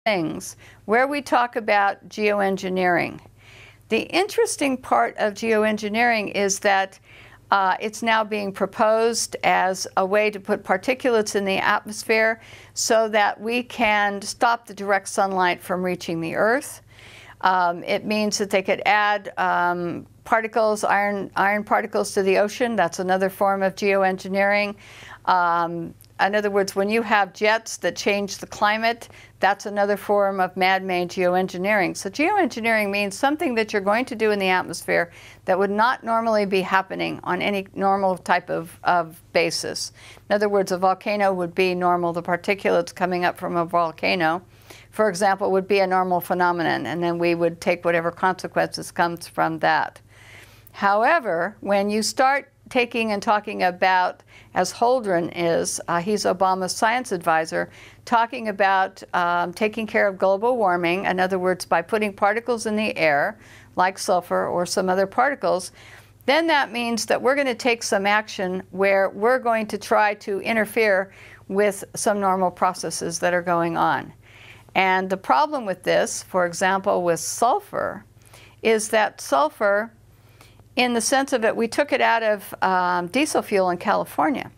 things where we talk about geoengineering. The interesting part of geoengineering is that it's now being proposed as a way to put particulates in the atmosphere so that we can stop the direct sunlight from reaching the Earth. It means that they could add particles, iron particles to the ocean. That's another form of geoengineering. In other words, when you have jets that change the climate, that's another form of man-made geoengineering. So geoengineering means something that you're going to do in the atmosphere that would not normally be happening on any normal type of basis. In other words, a volcano would be normal. The particulates coming up from a volcano, for example, would be a normal phenomenon, and then we would take whatever consequences comes from that. However, when you start taking and talking about, as Holdren is, he's Obama's science advisor, talking about taking care of global warming, in other words, by putting particles in the air, like sulfur or some other particles, then that means that we're going to take some action where we're going to try to interfere with some normal processes that are going on. And the problem with this, for example, with sulfur, is that sulfur, in the sense of it, we took it out of diesel fuel in California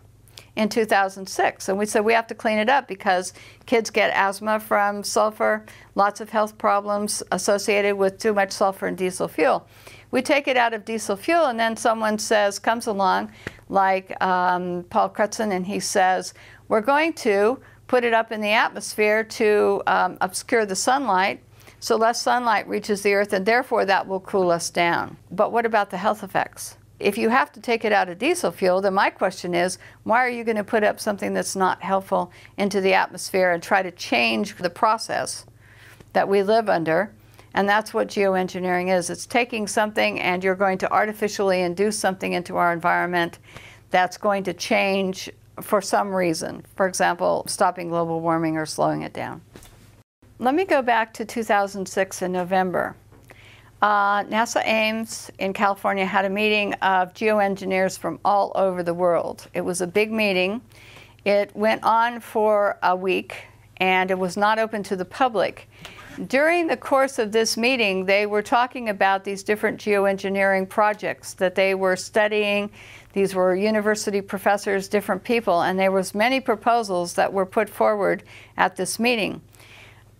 in 2006. And we said we have to clean it up because kids get asthma from sulfur, lots of health problems associated with too much sulfur in diesel fuel. We take it out of diesel fuel, and then someone comes along, like Paul Crutzen, and he says, we're going to put it up in the atmosphere to obscure the sunlight, so less sunlight reaches the Earth, and therefore that will cool us down. But what about the health effects? If you have to take it out of diesel fuel, then my question is, why are you going to put up something that's not helpful into the atmosphere and try to change the process that we live under? And that's what geoengineering is. It's taking something and you're going to artificially induce something into our environment that's going to change for some reason. For example, stopping global warming or slowing it down. Let me go back to 2006 in November. NASA Ames in California had a meeting of geoengineers from all over the world. It was a big meeting. It went on for a week, and it was not open to the public. During the course of this meeting, they were talking about these different geoengineering projects that they were studying. These were university professors, different people, and there was many proposals that were put forward at this meeting.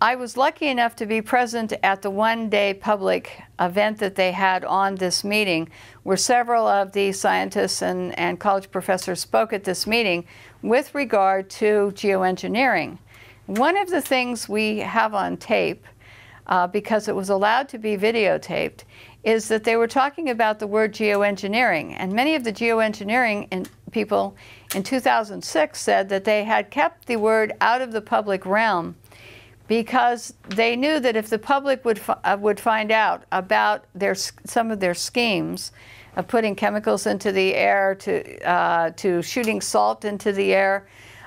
I was lucky enough to be present at the one-day public event that they had on this meeting, where several of the scientists and college professors spoke at this meeting with regard to geoengineering. One of the things we have on tape, because it was allowed to be videotaped, is that they were talking about the word geoengineering. And many of the geoengineering people in 2006 said that they had kept the word out of the public realm because they knew that if the public would find out about some of their schemes of putting chemicals into the air, to shooting salt into the air,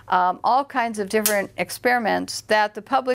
all kinds of different experiments, that the public